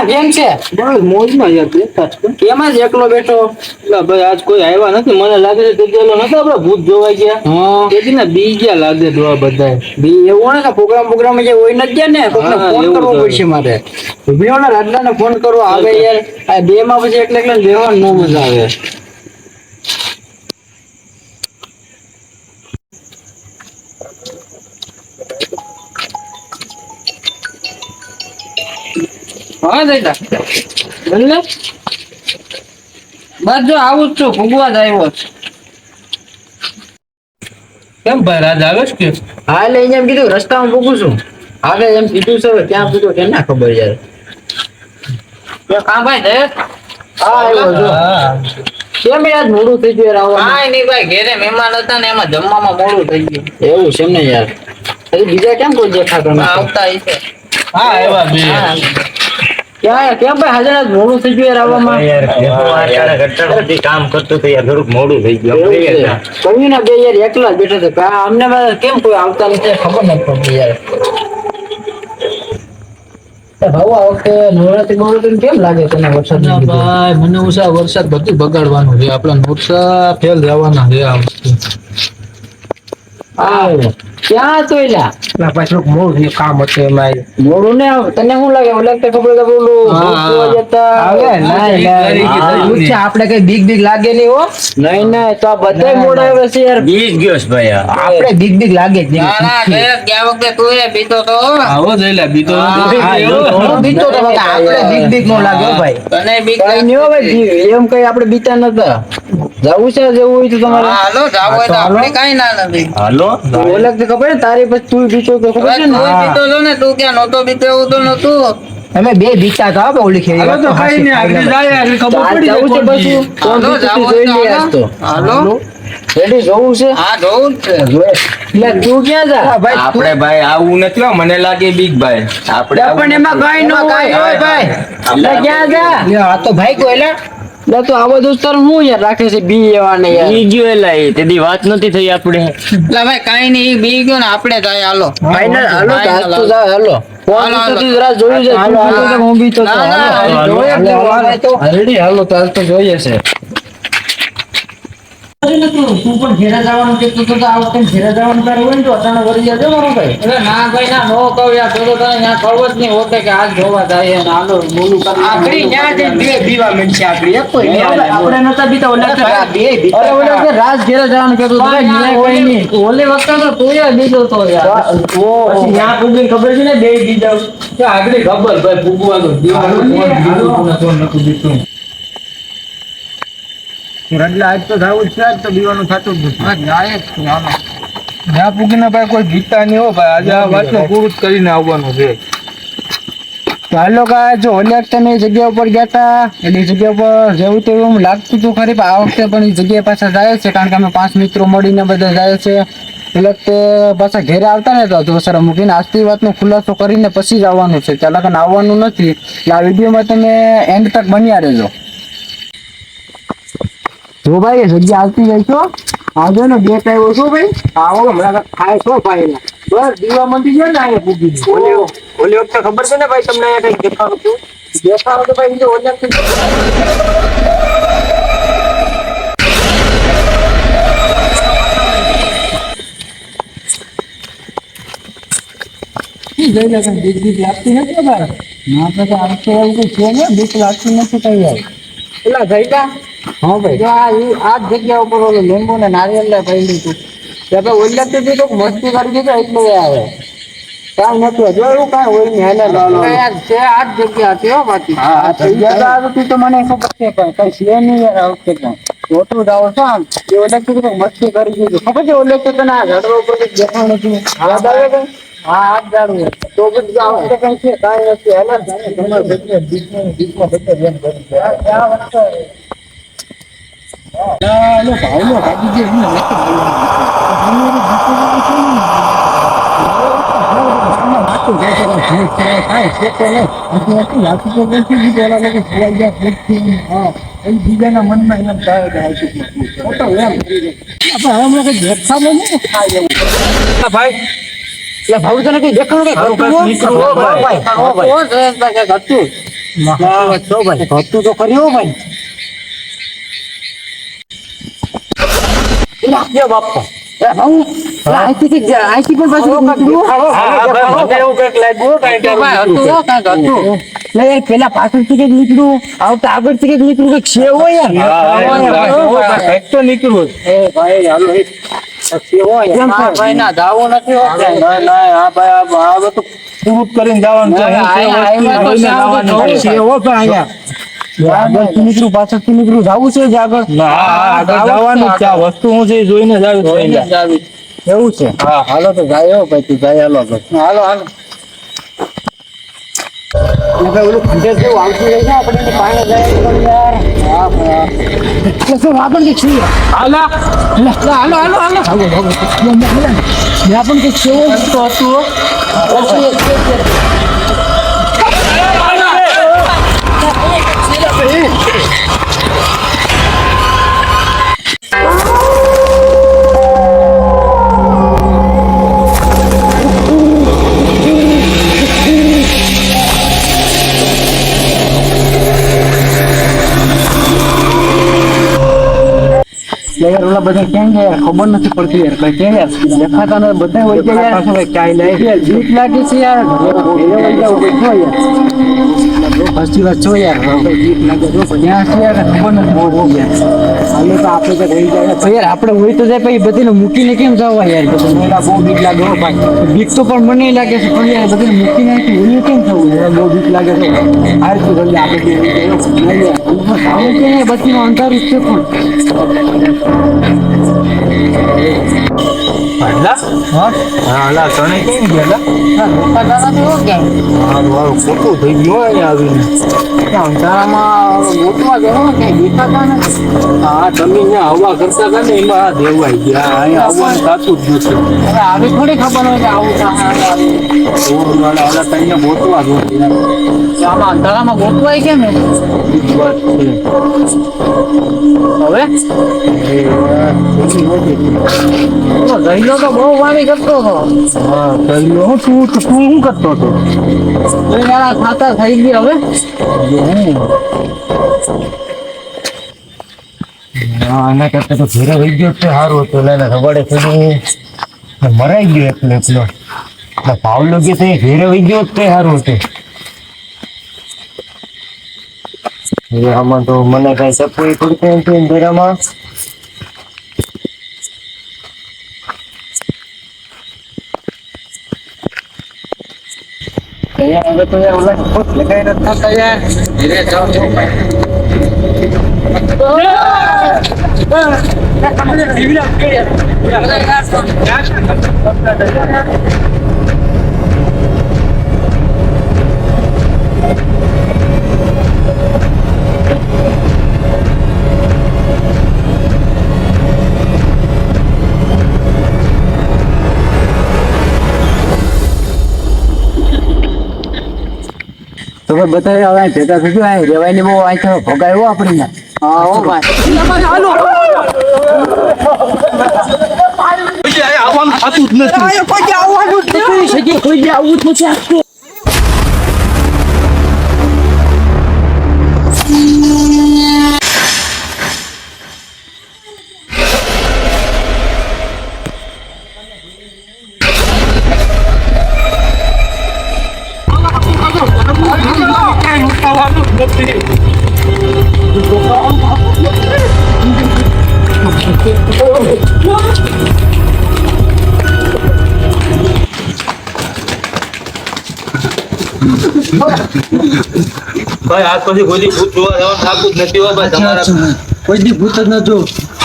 કેમ છે? બસ મોજમાં યાર બેઠા છે. કેમ જ એકલો બેઠો? એટલે ભાઈ આજ કોઈ આવ્યા નથી. મને લાગે છે કે પેલો નતો આપડે ભૂત જોવા ગયા. હા તેથી ને બી ગયા લાગે દોવા બધા. બી એવું ને કે પ્રોગ્રામ જે હોય નથી ગયા ને કોકને હા, ફોન એવું કરવો જ પડશે મારે. ઉભીઓને રાજલાને ફોન કરવો આવે યાર. આ બે માં પછી એટલે બેહવાનું નો મજા આવે. હા જયલા બોલને. બસ જો આવું જ છું ભૂગવા જ આવ્યો છું. કેમ ભાઈ રાજ આવે છે કે? હા એટલે અહીંયા એમ કીધું રસ્તામાં પૂગું છું. આવે એમ કીધું છે હવે ક્યાં પૂગો કે ના ખબર યાર. કાં ભાઈ જયેશ? હા આવ્યો જો. હા. કેમ યાર મોડું થઈ ગયું યાર આવવામાં? કાંઈ નહીં ભાઈ ઘેરે મહેમાન હતા ને એમાં જમવામાં મોડું થઈ ગયું. એવું છે ને યાર. હજી બીજા કેમ કોઈ દેખાતા નથી? આવતા હશે. હા આવ્યા બે. ક્યાં કેમ ભાઈ હાજર આજ મોડું થઈ ગયું યાર આવવામાં? કામ કરતો તો યાર થોડુંક મોડું થઈ ગયું. એવું છે. કહ્યું ને બે યાર એકલા જ બેઠા છે. અમને કેમ કોઈ આવતા નથી ખબર નથી પડતી યાર. ભાऊ આ વખતે નવરાત્રી કેમ લાગે તને વરસાદ? ના ભાઈ મને ઉષા વરસાદ બધું બગાડવાનું છે. આપડા નોરસા ફેલ જવાના છે આ વખતે. હા ક્યાં તો એલા પાછું મોડું કામ હતું એમાં. મોડું ને તને શું લાગે ઓલા વખતે ખબર કે બોલું હા, ભૂત જોવા જતા આવે, ના આપણે કઈ બીક લાગે નહીં હો. નહીં નહીં તો આ બધાય મોડા આવે છે યાર. બીજ ગયો છે ભાઈ આ. આપણે બીક લાગે જ ના ના જયેશ ગયા વખતે તું એ બીતો તો. આવો જઈલા બીતો હું બીતો તો બાકી આપણે બીક નો લાગે હો ભાઈ. તને બીક કઈ નહીં હો ભાઈ એમ કઈ આપણે બીતા નતા. જવું છે જેવું હોય તો તમારે હાલો જાવ હોય તો આપણે કાંઈ ના નથી. હાલો ઓલા વખતે ખબર છે તારી પછી તું બીતો તો ખબર છે તું ને બીતો છો ને તું ક્યાં નહોતો બીતો એવું તો નહોતું. અમે બે બીતા હતા હો ઓલી ખેડી હાલો તો કઈ નહીં આગળ જાય આગળ ખબર પડી જવું છે જાય પછી કોણ હાલો બીતું જાવ તે હોય જોઈ લઈએ તો આજ તો. હાલો રેડી જોવું છે હા જોવું જ છે. એટલે તું ક્યાં જા ભાઈ આપણે ભાઈ આવું નથી હો, મને લાગે બીક ભાઈ આપણે પણ એમાં કઈ ન હોય ભાઈ આપણે ક્યાં જા લ્યો આ તો ભાઈ કોઈલા લે તો આવો દોસ્તાર હું યાર રાખે છે બી એવા ને યાર બી ગયો એલા એ તેદી વાત નથી થઈ આપણે. એટલે ભાઈ કાંઈ નહીં ઈ બી ગયો ને આપણે જાય હાલો. ફાઈનલ હાલો તો આજ તો જા હાલો કોણ હાલો, બીતો જરા જોયું છે તું બીતો તો હું બીતો તો ના, ના, હાલો જોઈએ જ નહીં, હાલો તો રેડી હાલો તો આજ તો જોઈએ છે તું પણ ઘેરા જવાનું કે તું તો આ વખતે ઘેરા જવાનું તારે હોય ને તો અચાનક વળી જજો મારો ભાઈ અરે ના ભાઈ ના નો કહું યાર તો તને ત્યાં ખબર જ નહીં હોતે કે આજ જોવા જાય ને હાલો બોલું કરી આખરી ન્યા જે બે બીવા મનશે આખરી એક કોઈ નહીં આપણે નતા બીતા ઓલા બે બીતા અરે ઓલા કે રાજ ઘેરા જવાનું કે તું ભાઈ ન્યા કોઈ નહીં ઓલે વખતે તો તું એ બીજો તો યાર. પછી ન્યા પૂગીને ખબર છે ને બે બીજા કે આગળ ખબર ભાઈ ભૂગવાનું દીવાનું કોણ બીજું નતું દીધું. રડલા આજ તો જાવું જ છે આજ તો દીવાનું થતું જ નથી. હા જાય જ છું, હાલો. જ્યાં પૂગીને ભાઈ કોઈ ગીતા નહીં હો ભાઈ આજે આ વાતનું પૂરું જ કરીને આવવાનું છે. તો હાલો કા જો ઓલી વખતે મેં એ જગ્યા ઉપર ગયા હતા એટલે એ જગ્યા ઉપર જેવું તેવું લાગતું હતું ખરી પણ આ વખતે પણ એ જગ્યાએ પાછા જાય છે કારણ કે અમે 5 મિત્રો મળીને બધા જાય છે એ વખતે પાછા ઘેરે આવતા ને તો સર મૂકીને આજથી વાતનો ખુલાસો કરીને પછી જ આવવાનું છે ચાલો કે આવવાનું નથી એટલે આ વિડીયોમાં તમે એન્ડ તક બન્યા રહેજો. જો ભાઈ જગ્યા આવતી જાય છો આજે ને બે ટાઈમ છો ભાઈ આવો હમણાં ખાય છો ભાઈ બસ દીવા મંડી ગયો ને અહીંયા પૂગી ગયો ઓલી વખતે ખબર છે ને ભાઈ તમને અહીંયા કઈ દેખાડું હતું. દેખાડો તો ભાઈ જો ઓલા બીક લાગતી નથી ભાઈ ના તો આવશે એવું કઈ છે ને બીક લાગતી નથી કઈ યાર પેલા જઈતા હા ભાઈ જો આ જ જગ્યા ઉપર ઓલું લીંબુ ને નારિયેળ ને પડ્યું હતું ત્યાં તો ઓલા તો મસ્તી કરી દીધો એટલે આવે કાંઈ નથી જો એવું કાંઈ હોય નહીં હેલે યાર છે આ જ જગ્યા હતી હો બાકી હા જગ્યા આવતી તો મને ખબર છે પણ કઈ છે નહીં યાર આ વખતે કાંઈ ઓટલું જાવ છો આમ એ ઓલે તો મસ્તી કરી દીધું ખબર છે ઓલે તો તને આ ઝાડવા ઉપર દેખાણ નથી યાદ આવે કઈ હા આ જ જાણવું તો પછી આ વખતે કઈ છે કાંઈ નથી હેલે તમારે બધે બીચમાં બધે બેન કરી છે આ વખતે લો ભાઈ લો કાઢી દે ને બીજાના મનમાં એમ થાય ભાઈ ભાવ તને કઈ દેખાડું ઓ જયેશભાઈ કાંઈક હતું. છો ભાઈ હતું તો કર્યો ભાઈ રાખજો બાપા આઈથી પણ પાછું પેલા પાછળથી કઈક નીકળ્યું આવતા આગળથી કઈક નીકળ્યું કઈક છે હોય નીકળવું ભાઈ ના દાવો નથી પૂરું કરીને જવાનું નીકળ્યું પાછળથી નીકળ્યું જવું છે જ આગળ જવાનું છે આ વસ્તુ હું છે જોઈને જ એવું છે હા હાલો તો જાય ભાઈ તું જાય હાલો હાલો હાલો ઓલું ખંડેર જેવું આવતું રહે છે આપણે પાણી જાય યાર હા શું આગળ કે છીએ હાલો હાલો હાલો હાલો મેં પણ કે કેવો હતું યાર ઓલા બધા ક્યાં ગયા ખબર નથી પડતી યાર કઈ ક્યાં યાર દેખાતા ને બધા હોય ગયા યાર ક્યાંય નહીં યાર બીક લાગે છે યાર ફર્સ્ટ વાત છો યાર બીક લાગે જો ક્યાં છે યાર ખબર નથી પડતી યાર હાલે તો આપણે તો રહી જાય યાર આપણે હોય તો જાય પછી બધીને મૂકીને કેમ જવા યાર બધું બહુ બીક લાગે હો ભાઈ બીક તો પણ મને લાગે છે પણ યાર બધીને મૂકીને હોય કેમ થવું યાર બહુ બીક લાગે છે આ તો જલ્દી આપણે બધીનું અંધારું છે પણ હાલા તને કેમ ગયા ખોટું થઈ ગયું આવીને હા તમે હવા કરતા હતા ને એમાં દેવાઈ ગયા અહીંયા આવવાનું સાચું જ નથી આવી થોડી ખબર હોય કે આવું તઈને ગોતવા જોઈએ આમાં અંધારામાં ગોતવાય કેમ હવે ગઈલો તો બહુ વાણી કરતો હતો હા કર્યો તું શું કરતો હતો ખાતા થઈ ગયા હવે આના કરતા તો ઘેરે વહી ગયો તો સારું હતું ને રવાડે થઈ મરાઈ ગયો એકલો એકલો પાવલો કે તો ઘેરે વહી ગયો તો સારું હતું આમાં તો મને કઈ સપોઈ પડતી નથી ઘેરામાં હવે તો યાર ઓલા ખોટ લગાઈ નથી થતા યાર ધીરે જાઓ તો બધા હવે ભેગા થયું આ રેવાય બહુ આ ભોગાયો આપણે હા હો ભાઈ આવવાનું થતું જ નથી કોઈ આવવાનું કોઈ આવું જ નથી ભાઈ આજ પછી કોઈ દી ભૂત જોવા જવાનું થાતું જ નથી હો ભાઈ તમારા કોઈ દી ભૂત જ ન જો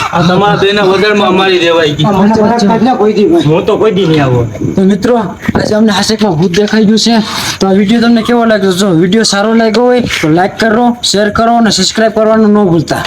આ તમારા બેના વગરમાં અમારી દેવાઈ ગઈ હું તો કોઈ દી નહીં આવો તો મિત્રો આજે અમને હાશેકમાં ભૂત દેખાઈ ગયું છે તો આ વિડીયો તમને કેવો લાગ્યો જો વિડીયો સારો લાગ્યો હોય તો લાઈક કરો શેર કરો અને સબસ્ક્રાઇબ કરવાનું ન ભૂલતા